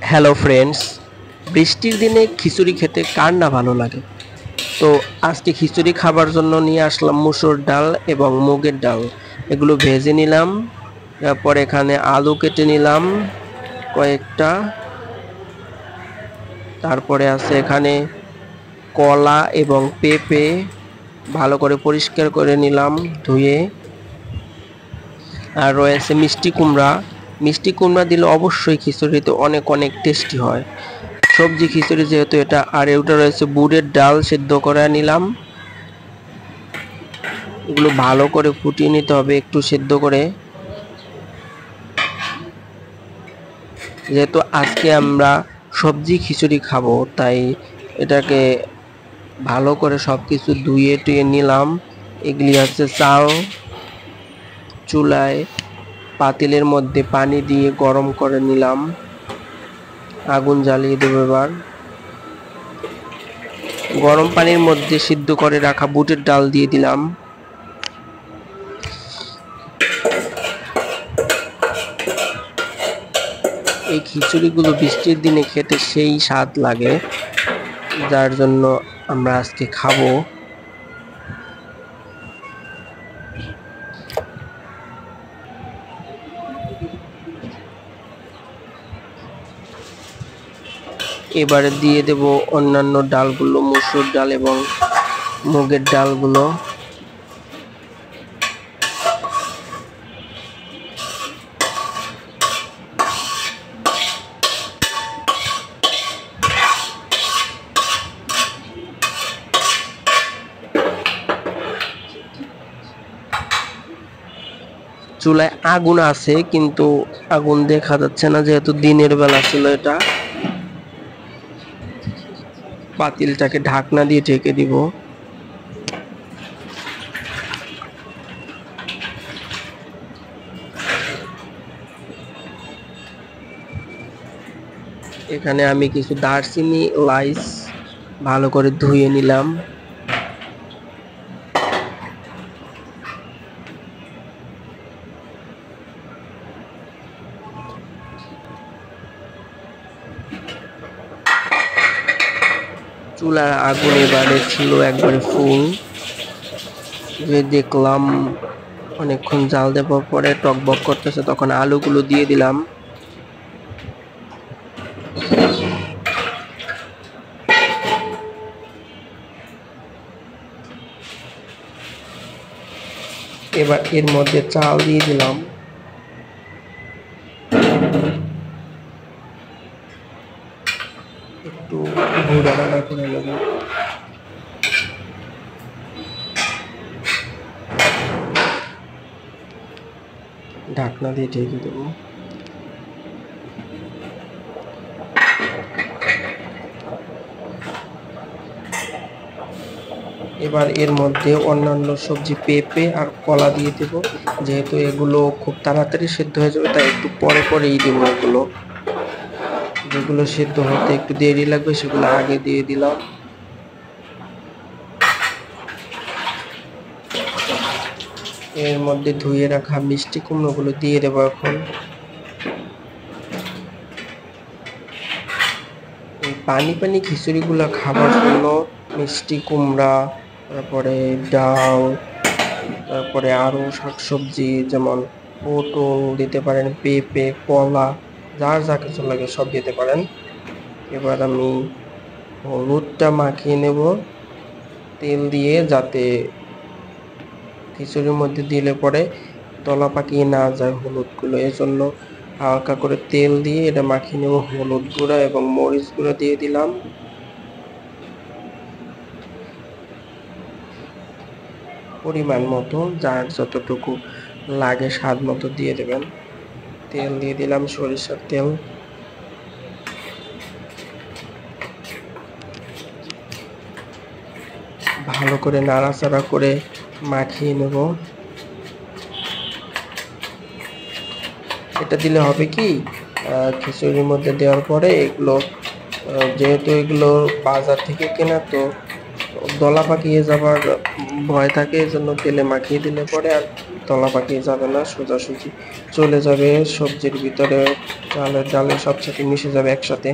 Hello friends, বৃষ্টির দিনে খিচুড়ি খেতে কার না ভালো লাগে। তো আজকে খিচুড়ি খাবার জন্য নিয়ে আসলাম মুসুর ডাল এবং মুগের ডাল। এগুলো ভেজে নিলাম। তারপর এখানে আলু কেটে নিলাম কয়েকটা। তারপরে আছে এখানে কলা এবং পেঁপে, ভালো করে পরিষ্কার করে নিলাম ধুয়ে। আর রয়েছে মিষ্টি কুমড়া। মিষ্টি কুমড়া দিলে অবশ্যই খিচুড়িতে অনেক অনেক টেস্টি হয়। সবজি খিচুড়ি যেহেতু এটা। আর এটা রয়েছে বুটের ডাল সেদ্ধ করে নিলাম। এগুলো ভালো করে ফুটিয়ে নিতে হবে একটু সেদ্ধ করে, যেহেতু আজকে আমরা সবজি খিচুড়ি খাবো তাই এটাকে ভালো করে সবকিছু ধুয়ে টুয়ে নিলাম। এগুলি হচ্ছে চাল। চুলায় পাতিলের মধ্যে পানি দিয়ে গরম করে নিলাম। আগুন জ্বালিয়ে দেবো এবার। গরম পানির মধ্যে সিদ্ধ করে রাখা বুটের ডাল দিয়ে দিলাম। এই খিচুড়িগুলো বৃষ্টির দিনে খেতে সেই স্বাদ লাগে, যার জন্য আমরা আজকে খাবো। এবারে দিয়ে দেব অন্যান্য ডালগুলো, মসুর ডাল এবং মুগের ডালগুলো। চুলায় আগুন আছে কিন্তু আগুন দেখা যাচ্ছে না, যেহেতু দিনের বেলা ছিল এটা। পাতিলটাকে ঢাকনা দিয়ে ঢেকে দিব। এখানে আমি কিছু দারচিনি, এলাচ ভালো করে ধুয়ে নিলাম। চুলার আগুন এবারে ছিল একবারে ফুল। যে দেখলাম অনেকক্ষণ জাল দেওয়ার পরে টকবক করতেছে, তখন আলুগুলো দিয়ে দিলাম। এবার এর মধ্যে চাল দিয়ে দিলাম। একটু ঘুরানাড়া করে নেব। ঢাকনা দিয়ে ঢেকে দেবো। এবার এর মধ্যে অন্যান্য সবজি পেঁপে আর কলা দিয়ে দেব। যেহেতু এগুলো খুব তাড়াতাড়ি সেদ্ধ হয়ে যাবে তাই একটু পরে পরেই দেবো এগুলো। যেগুলো সেদ্ধ হতে একটু দেরি লাগবে সেগুলো আগে দিয়ে দিলাম। এর মধ্যে ধুয়ে রাখা মিষ্টি কুমড়োগুলো দিয়ে দেবো এখন। পানি পানি খিচুড়িগুলো খাবার জন্য মিষ্টি কুমড়া, তারপরে ডাল, তারপরে আরও শাকসবজি যেমন পটল দিতে পারেন, পেঁপে, কলা, যার যা কিছু লাগে সব দিতে পারেন। এবার আমি হলুদটা মাখিয়ে নেব তেল দিয়ে, যাতে খিচুড়ির মধ্যে দিলে পরে তলা পাকিয়ে না যায় হলুদগুলো। এজন্য হালকা করে তেল দিয়ে এটা মাখিয়ে নেব। হলুদ গুঁড়া এবং মরিচ গুঁড়া দিয়ে দিলাম। পরিমাণ মতো, যার যতটুকু লাগে স্বাদ মতো দিয়ে দেবেন। তেল দিয়ে দিলাম, সরিষার তেল। ভালো করে নাড়াচাড়া করে মাখিয়ে নেব। এটা দিলে হবে কি, খিচুড়ির মধ্যে দেওয়ার পরে এগুলো, যেহেতু এগুলো বাজার থেকে কেনা, তো দলা পাকিয়ে যাবার ভয় থাকে, এজন্য তেলে মাখিয়ে দিলে পরে আর তলা পাকিয়ে যাবে না, সোজাসুজি চলে যাবে সবজির ভিতরে, চালের ডালের সব সাথে মিশে যাবে একসাথে।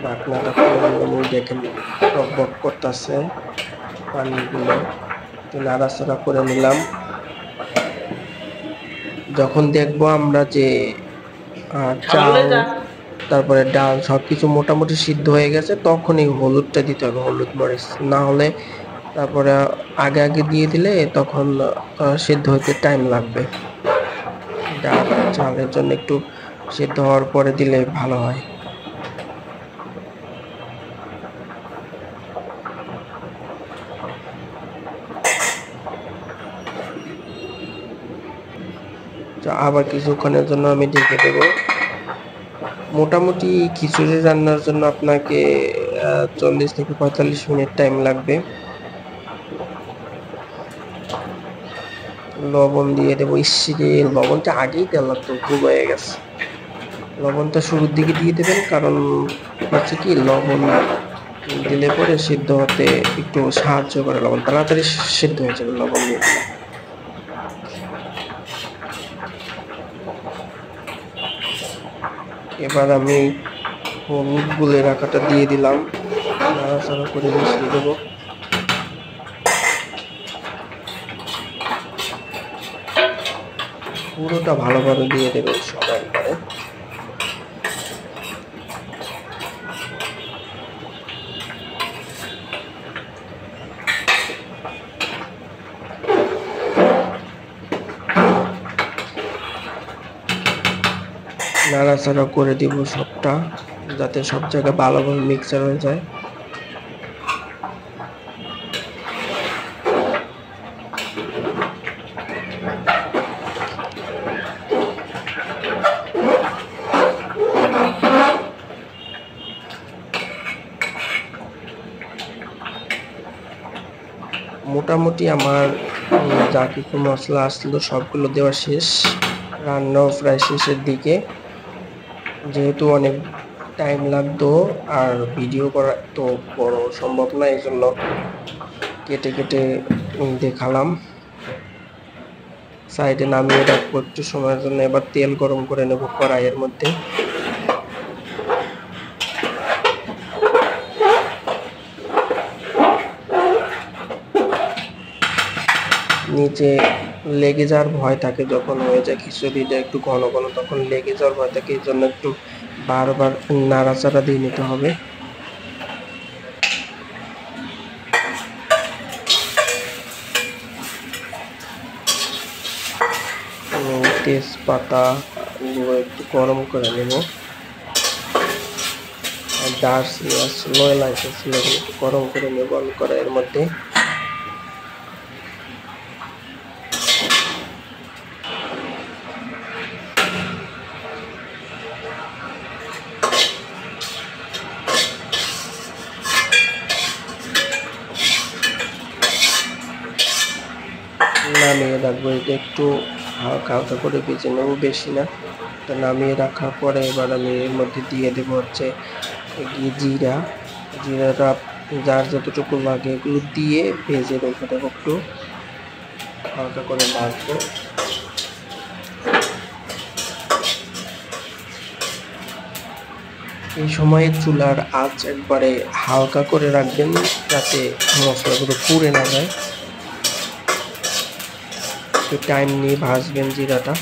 ঢাকনাটা খুলে দেখেন টকবক করতেছে পানিগুলো, তো নাড়াচাড়া করে নিলাম। যখন দেখবো আমরা যে চাল তারপরে ডাল সবকিছু মোটামুটি সিদ্ধ হয়ে গেছে, তখনই হলুদটা দিতে হবে, হলুদ মরিচ। না হলে তারপরে আগে আগে দিয়ে দিলে তখন সিদ্ধ হতে টাইম লাগবে। ডাল চালের জন্য একটু সিদ্ধ হওয়ার পরে দিলে ভালো হয়। আবার কিছুক্ষণের জন্য আমি ঢেকে দেবো। মোটামুটি খিচুড়ি রান্নার জন্য আপনাকে 40 থেকে 45 মিনিট টাইম লাগবে। লবণ দিয়ে দেবো। ইসরে লবণটা আগেই দেওয়া তো ভুল হয়ে গেছে। লবণটা শুরুর দিকে দিয়ে দেবেন, কারণ হচ্ছে কি লবণ দিলে পরে সিদ্ধ হতে একটু সাহায্য করে, লবণ তাড়াতাড়ি সিদ্ধ হয়ে যাবে লবণ দিয়ে দিলে। এবার আমি হলুদ গুলে রাখাটা দিয়ে দিলাম, নাড়াচাড়া করে মিশিয়ে দেবো। পুরোটা ভালোভাবে দিয়ে দেবেন সব একবারে। নাড়াচাড়া করে দিব সবটা, যাতে সব জায়গায় ভালোভাবে মিক্সার হয়ে যায়। মোটামুটি আমার যা কিছু মশলা আসছিল সবগুলো দেওয়া শেষ, রান্নাও প্রায় শেষের দিকে। যেহেতু অনেক টাইম লাগতো আর ভিডিও করা তো বড় সম্ভব না, এই জন্য কেটে কেটে দেখালাম। সাইডে নামিয়ে রাখবো একটু সময়ের জন্য। এবার তেল গরম করে নেব কড়াইয়ের মধ্যে। নিচে লেগে যাওয়ার ভয় থাকে যখন হয়ে যায় খিচুড়িটা একটু ঘন ঘন, তখন লেগে যাওয়ার ভয় থাকে, এই জন্য একটু বারবার নাড়াচাড়া দিয়ে নিতে হবে। তেজপাতা একটু গরম করে নেব, আর দারচিনি লয়লা এসেছিল একটু গরম করে নেব আমি কড়াইয়ের মধ্যে। নামিয়ে রাখবো, এটা একটু হালকা হালকা করে ভেজে নেবো, বেশি না। তো নামিয়ে রাখার পরে এবার আমি এর মধ্যে দিয়ে দেবো হচ্ছে জিরাটা যার যতটুকু লাগে এগুলো দিয়ে ভেজে রেখে দেবো, একটু হালকা করে ভাজবো। এই সময় চুলার আঁচ একবারে হালকা করে রাখবেন, যাতে মশলাগুলো পুড়ে না যায়। একটু টাইম নিয়ে ভাজবেন জিরাটা।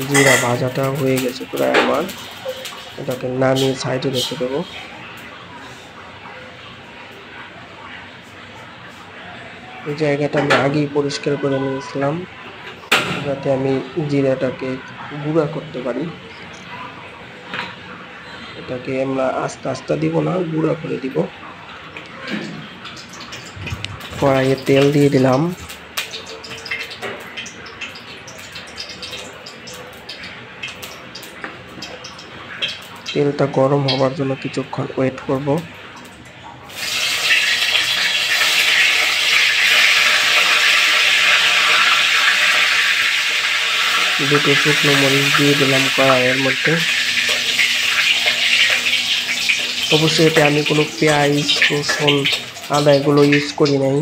জিরা ভাজাটা হয়ে গেছে প্রায় আমার, এটাকে নামিয়ে সাইডে রেখে দেবো। এই জায়গাটা আমি আগেই পরিষ্কার করে নিয়েছিলাম, যাতে আমি জিরাটাকে গুঁড়া করতে পারি। এটাকে আমরা আস্তে আস্তে দিব না, গুঁড়া করে দিব। কড়াইয়ে তেল দিয়ে দিলাম, তেলটা গরম হওয়ার জন্য কিছুক্ষণ ওয়েট করব। দুটো শুকনো মরিচ দিয়ে দিলাম কড়াইয়ের মধ্যে। অবশ্যই এতে আমি কোনো পেঁয়াজ, রসুন, আদা এগুলো ইউজ করি নাই,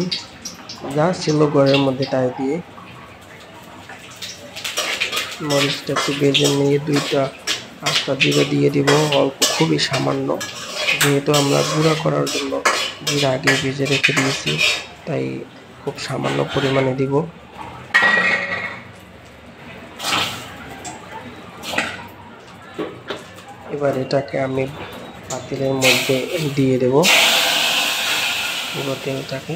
যা ছিল ঘরের মধ্যে তাই দিয়ে। মরিচটা একটু ভেজে নিয়ে দুইটা আস্তা জিরে দিয়ে দিব, অল্প, খুবই সামান্য, যেহেতু আমরা গুঁড়া করার জন্য জিরা আগে ভেজে রেখে দিয়েছি, তাই খুব সামান্য পরিমাণে দিব। এবার এটাকে আমি পাতিলের মধ্যে দিয়ে দেব পুরো তেলটাকে।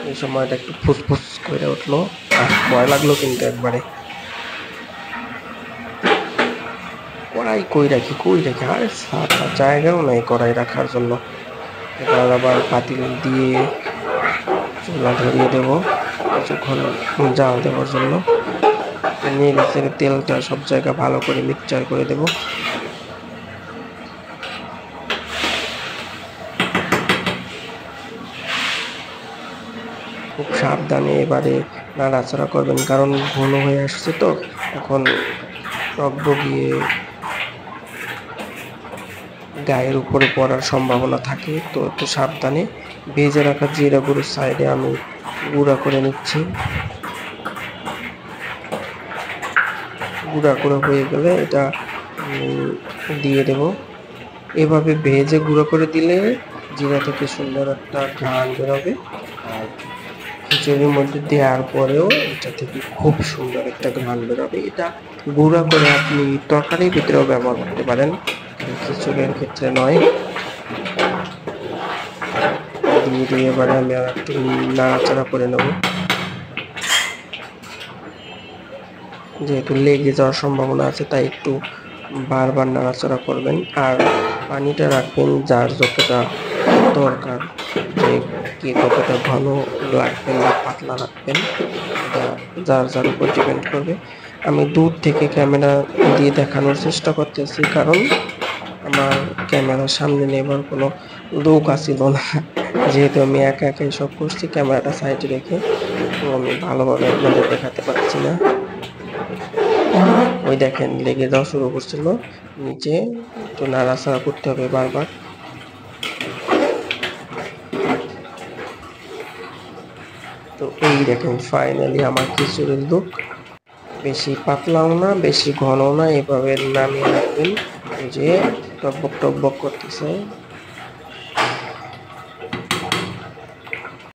এই সময়টা একটু ফুসফুস করে উঠলো, আর ভয় লাগলো কিন্তু একবারে। কড়াই কই রাখি আরে সারা জায়গাও নাই কড়াই রাখার জন্য। এবার আবার পাতিল দিয়ে চুলা ধরিয়ে দেবো কিছুক্ষণ জাল দেওয়ার জন্য। নিয়ে গেছে তেলটা সব জায়গা ভালো করে মিক্সচার করে দেব। খুব সাবধানে এবারে নাড়াচাড়া করবেন, কারণ ঘন হয়ে আসছে তো, এখন টকবগিয়ে গায়ের উপরে পড়ার সম্ভাবনা থাকে, তো একটু সাবধানে। ভেজে রাখা জিরা গুঁড়ো সাইডে আমি গুঁড়া করে নিচ্ছি। গুঁড়া হয়ে গেলে এটা দিয়ে দেব। এভাবে ভেজে গুঁড়ো করে দিলে জিরা থেকে সুন্দর একটা ঘ্রাণ বেরোবে, আর খিচুড়ির মধ্যে দেওয়ার পরেও এটা থেকে খুব সুন্দর একটা ঘ্রাণ বেরোবে। এটা গুঁড়া করে আপনি তরকারির ভিতরেও ব্যবহার করতে পারেন, খিচুড়ির ক্ষেত্রে নয়। দিয়ে এবারে আমি আর একটু নাড়াচাড়া করে নেব, যেহেতু লেগে যাওয়ার সম্ভাবনা আছে, তাই একটু বারবার নাড়াচাড়া করবেন। আর পানিটা রাখবেন যার যতটা দরকার, যে কে কতটা ঘন রাখবেন বা পাতলা রাখবেন, যার যার উপর ডিপেন্ড করবে। আমি দূর থেকে ক্যামেরা দিয়ে দেখানোর চেষ্টা করতেছি, কারণ আমার ক্যামেরার সামনে নেবার কোনো লোক আসিল না, যেহেতু আমি একা একাই সব করছি ক্যামেরাটা সাইডে রেখে, তো আমি ভালোভাবে আপনাদের দেখাতে পারছি না। ওই দেখেন লেগে যাওয়া শুরু করছিল, নিচে তো নাড়াচাড়া করতে হবে বারবার। তো এই দেখেন ফাইনালি আমার খিচুড়ির লুক। বেশি পাতলাও না বেশি ঘনও না, এভাবে নামিয়ে রাখবেন। যে টকবক করতেছে।